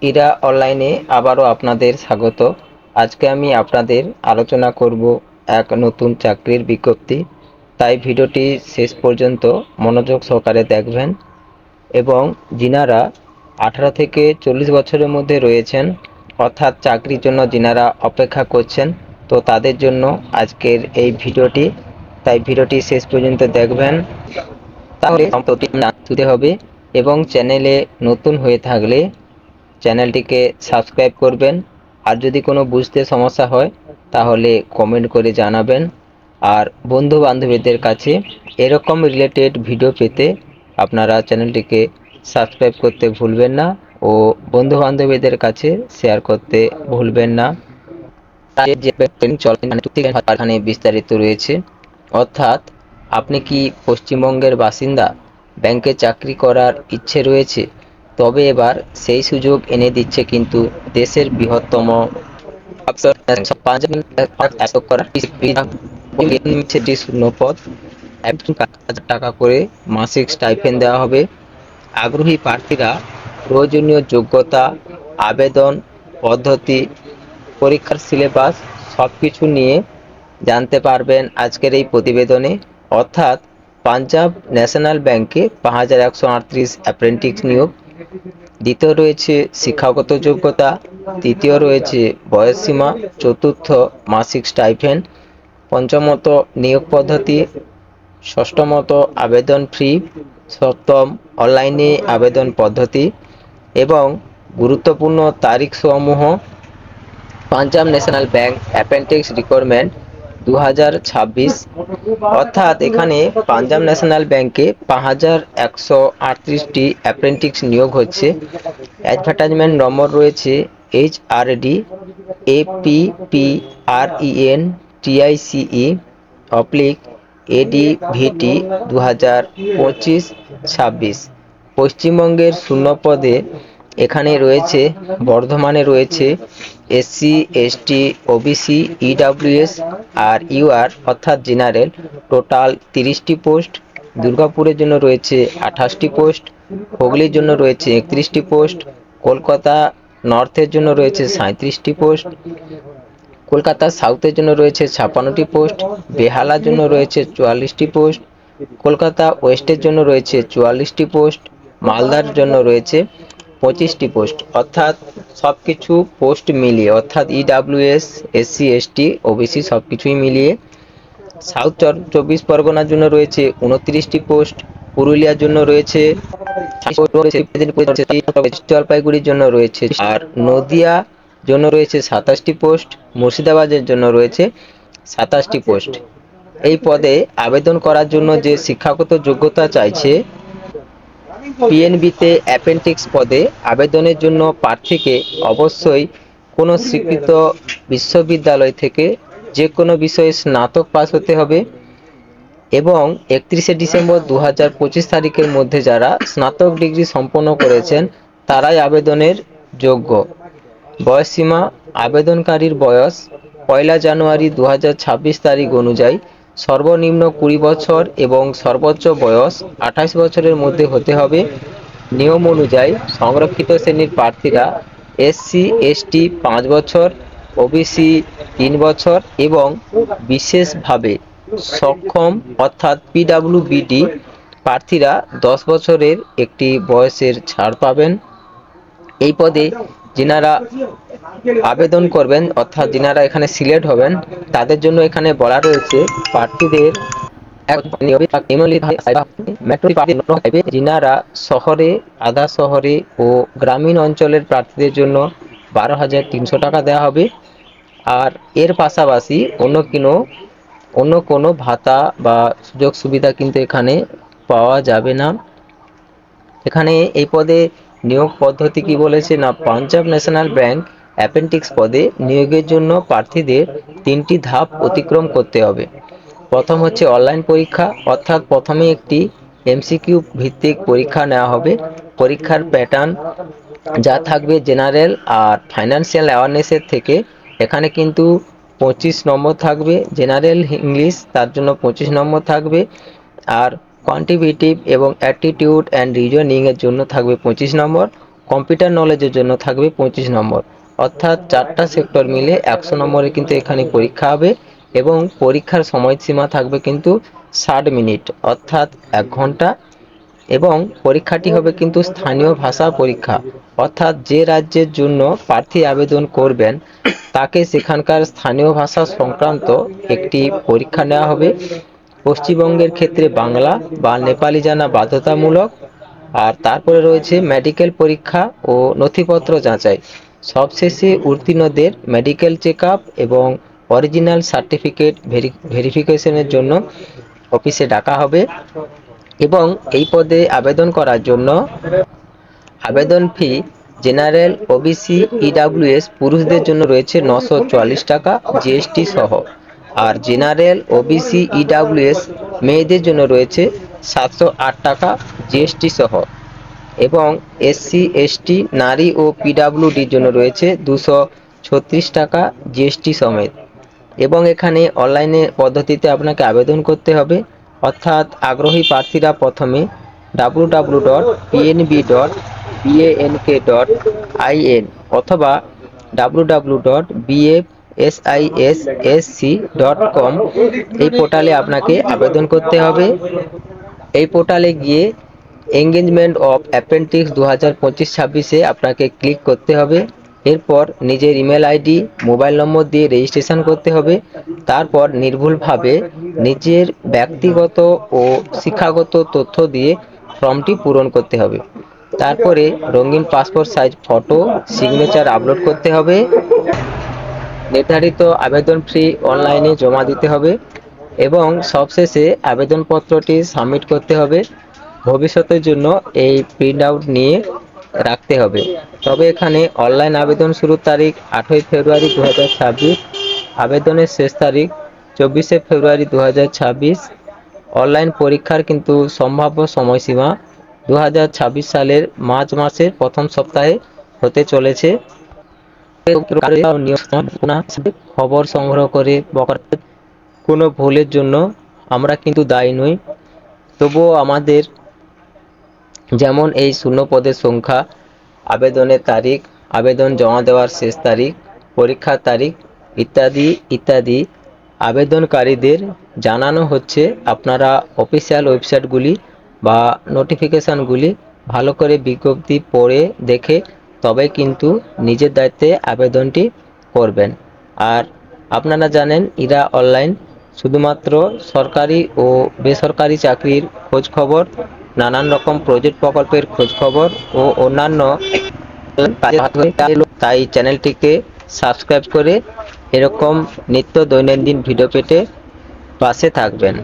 ইরা অনলাইনে আবারও আপনাদের স্বাগত। আজকে আমি আপনাদের আলোচনা করব এক নতুন চাকরির বিজ্ঞপ্তি। তাই ভিডিওটি শেষ পর্যন্ত মনোযোগ সহকারে দেখবেন এবং যিনারা 18 থেকে 40 বছরের মধ্যে রয়েছেন, অর্থাৎ চাকরির জন্য যিনারা অপেক্ষা করছেন, তো তাদের জন্য আজকের এই ভিডিওটি। তাই ভিডিওটি শেষ পর্যন্ত দেখবেন, তাহলে সম্পত্তি না দিতে হবে। এবং চ্যানেলে নতুন হয়ে থাকলে চ্যানেলটিকে সাবস্ক্রাইব করবেন। আর যদি কোনো বুঝতে সমস্যা হয় তাহলে কমেন্ট করে জানাবেন। আর বন্ধু বান্ধবীদের কাছে এরকম রিলেটেড ভিডিও পেতে আপনারা চ্যানেলটিকে সাবস্ক্রাইব করতে ভুলবেন না ও বন্ধু বান্ধবীদের কাছে শেয়ার করতে ভুলবেন না। যে ট্রেনিং চলে বিস্তারিত রয়েছে। অর্থাৎ আপনি কি পশ্চিমবঙ্গের বাসিন্দা, ব্যাংকে চাকরি করার ইচ্ছে রয়েছে, তবে এবার সেই সুযোগ এনে দিচ্ছে কিন্তু দেশের বৃহত্তম শূন্যপদ। 1,000 টাকা করে মাসিক স্টাইপেন্ড দেওয়া হবে। আগ্রহী প্রার্থীরা প্রয়োজনীয় যোগ্যতা, আবেদন পদ্ধতি, পরীক্ষার সিলেবাস সবকিছু নিয়ে জানতে পারবেন আজকের এই প্রতিবেদনে। অর্থাৎ পাঞ্জাব ন্যাশনাল ব্যাংকে 5,138 অ্যাপ্রেন্টিস নিয়োগ। দ্বিতীয় রয়েছে শিক্ষাগত যোগ্যতা, তৃতীয় রয়েছে বয়সসীমা, চতুর্থ মাসিক স্টাইপেন্ড, পঞ্চমত নিয়োগ পদ্ধতি, ষষ্ঠমত আবেদন ফি, সপ্তম অনলাইনে আবেদন পদ্ধতি এবং গুরুত্বপূর্ণ তারিখসমূহ। Punjab National Bank apprentice recruitment 2026। অর্থাৎ এখানে পাঞ্জাব ন্যাশনাল ব্যাংকে 5,138টি অ্যাপ্রেন্টিস নিয়োগ হচ্ছে। অ্যাডভার্টাইজমেন্ট নম্বর রয়েছে HRD APPREN TICE ADVT 2025-26। পশ্চিমবঙ্গের শূন্যপদে এখানে রয়েছে, বর্ধমানে রয়েছে SC ST OBC EWS আর UR অর্থাৎ জেনারেল, টোটাল 30টি পোস্ট। দুর্গাপুরের জন্য রয়েছে 28টি পোস্ট, হুগলির জন্য রয়েছে 31টি পোস্ট, কলকাতা নর্থের জন্য রয়েছে 37টি পোস্ট, কলকাতা সাউথের জন্য রয়েছে 56টি পোস্ট, বেহালার জন্য রয়েছে 44টি পোস্ট, কলকাতা ওয়েস্টের জন্য রয়েছে 44টি পোস্ট, মালদার জন্য রয়েছে 25টি পোস্ট। অর্থাৎ সবকিছু পোস্ট মিলিয়ে, অর্থাৎ EWS SC ST OBC সবকিছুই মিলিয়ে সাউথ 24 পরগনার জন্য রয়েছে 29টি পোস্ট, পুরুলিয়ার জন্য রয়েছে, জলপাইগুড়ির জন্য রয়েছে, আর নদিয়া জন্য রয়েছে 27টি পোস্ট, মুর্শিদাবাদের জন্য রয়েছে 27টি পোস্ট। এই পদে আবেদন করার জন্য যে শিক্ষাগত যোগ্যতা চাইছে, পিএনবিতে অ্যাপেন্ডিক্স পদে আবেদনের জন্য প্রার্থীকে অবশ্যই কোনো স্বীকৃত বিশ্ববিদ্যালয় থেকে যে কোনো বিষয়ে স্নাতক পাস হতে হবে এবং 31শে ডিসেম্বর 2025 তারিখের মধ্যে যারা স্নাতক ডিগ্রি সম্পন্ন করেছেন তারাই আবেদনের যোগ্য। বয়সসীমা, আবেদনকারীর বয়স 1 জানুয়ারি 2026 তারিখ অনুযায়ী সর্বনিম্ন 20 বছর এবং সর্বোচ্চ বয়স 28 বছরের মধ্যে হতে হবে। নিয়ম অনুযায়ী সংরক্ষিত শ্রেণীর প্রার্থীরা SC ST 5 বছর, OBC 3 বছর এবং বিশেষভাবে সক্ষম অর্থাৎ PWBD প্রার্থীরা 10 বছরের একটি বয়সের ছাড় পাবেন। এই পদে যিনারা আবেদন করবেন, অর্থাৎ যিনারা এখানে সিলেক্ট হবেন, তাদের জন্য এখানে বলা রয়েছে প্রার্থীদের যিনারা শহরে, আধা শহরে ও গ্রামীণ অঞ্চলের প্রার্থীদের জন্য 12,300 টাকা দেওয়া হবে। আর এর পাশাপাশি অন্য কোনো ভাতা বা সুযোগ সুবিধা কিন্তু এখানে পাওয়া যাবে না। এখানে এই পদে নিয়োগ পদ্ধতি কি বলেছে না, পাঞ্জাব ন্যাশনাল ব্যাংক অ্যাপেন্ডিক্স পদে নিয়োগের জন্য প্রার্থীদের 3টি ধাপ অতিক্রম করতে হবে। প্রথম হচ্ছে অনলাইন পরীক্ষা, অর্থাৎ প্রথমে একটি MCQ ভিত্তিক পরীক্ষা নেওয়া হবে। পরীক্ষার প্যাটার্ন যা থাকবে জেনারেল আর ফাইন্যান্সিয়াল অ্যাওয়ারনেসের থেকে এখানে কিন্তু 25 নম্বর থাকবে। জেনারেল ইংলিশ তার জন্য 25 নম্বর থাকবে, আর কোয়ান্টিটেটিভ এবং অ্যাটিটিউড অ্যান্ড রিজনিং এর জন্য থাকবে 25 নম্বর। কম্পিউটার নলেজের জন্য থাকবে 25 নম্বর। অর্থাৎ 4টা সেক্টর মিলে 100 নম্বরে কিন্তু এখানে পরীক্ষা হবে এবং পরীক্ষার সময়সীমা থাকবে কিন্তু 60 মিনিট অর্থাৎ 1 ঘন্টা। এবং পরীক্ষাটি হবে কিন্তু স্থানীয় ভাষা পরীক্ষা, অর্থাৎ যে রাজ্যের জন্য প্রার্থী আবেদন করবেন তাকে সেখানকার স্থানীয় ভাষা সংক্রান্ত একটি পরীক্ষা নেওয়া হবে। পশ্চিমবঙ্গের ক্ষেত্রে বাংলা বা নেপালি জানা বাধ্যতামূলক। আর তারপরে রয়েছে মেডিকেল পরীক্ষা ও নথিপত্র যাচাই। সবশেষে উত্তীর্ণদের মেডিকেল চেক আপ এবং অরিজিনাল সার্টিফিকেট ভেরিফিকেশনের জন্য অফিসে ডাকা হবে। এবং এই পদে আবেদন করার জন্য আবেদন ফি জেনারেল, ওবিসি, ইডাব্লিউএস পুরুষদের জন্য রয়েছে 944 টাকা জিএসটি সহ। আর জেনারেল, ওবিসি, ইডাব্লিউএস মেয়েদের জন্য রয়েছে 708 টাকা জিএসটি সহ। এবং এসসি, এসটি, নারী ও পিডাব্লিউডির জন্য রয়েছে 236 টাকা জিএসটি সমেত। এবং এখানে অনলাইনে পদ্ধতিতে আপনাকে আবেদন করতে হবে, অর্থাৎ আগ্রহী প্রার্থীরা প্রথমে www.pnb.bank.in অথবা www.bfsissc.com এই পোর্টালে আপনাকে আবেদন করতে হবে। এই পোর্টালে গিয়ে এঙ্গেজমেন্ট অফ অ্যাপ্রেন্টিস 2025-26 আপনাকে ক্লিক করতে হবে। এরপর নিজের ইমেল আইডি, মোবাইল নম্বর দিয়ে রেজিস্ট্রেশন করতে হবে। তারপর নির্ভুলভাবে নিজের ব্যক্তিগত ও শিক্ষাগত তথ্য দিয়ে ফর্মটি পূরণ করতে হবে। তারপরে রঙিন passport size photo, signature upload করতে হবে। নির্ধারিত আবেদন ফি অনলাইনে জমা দিতে হবে এবং সবশেষে আবেদনপত্রটি সাবমিট করতে হবে। ভবিষ্যতের জন্য এই প্রিন্ট আউট নিয়ে রাখতে হবে। তবে এখানে অনলাইন আবেদন শুরুর তারিখ 8ই ফেব্রুয়ারি 2026, আবেদনের শেষ তারিখ 24শে ফেব্রুয়ারি 2026। অনলাইন পরীক্ষার কিন্তু সম্ভাব্য সময়সীমা 2026 সালের মার্চ মাসের প্রথম সপ্তাহে হতে চলেছে। খবর সংগ্রহ করে কোনো ভুলের জন্য আমরা কিন্তু দায়ী নই। তবুও আমাদের যেমন এই শূন্য পদের সংখ্যা, আবেদনের তারিখ, আবেদন জমা দেওয়ার শেষ তারিখ, পরীক্ষার তারিখ ইত্যাদি ইত্যাদি আবেদনকারীদের জানানো হচ্ছে। আপনারা অফিসিয়াল ওয়েবসাইটগুলি বা নোটিফিকেশানগুলি ভালো করে বিজ্ঞপ্তি পড়ে দেখে তবে কিন্তু নিজের দায়িত্বে আবেদনটি করবেন। আর আপনারা জানেন এরা অনলাইন শুধুমাত্র সরকারি ও বেসরকারি চাকরির খোঁজ খবর, নানান রকম প্রজেক্ট প্রকল্পের খোঁজ খবর ও অন্যান্য তাই চ্যানেলটিকে সাবস্ক্রাইব করে এরকম নিত্য দৈনন্দিন ভিডিও পেতে পাশে থাকবেন।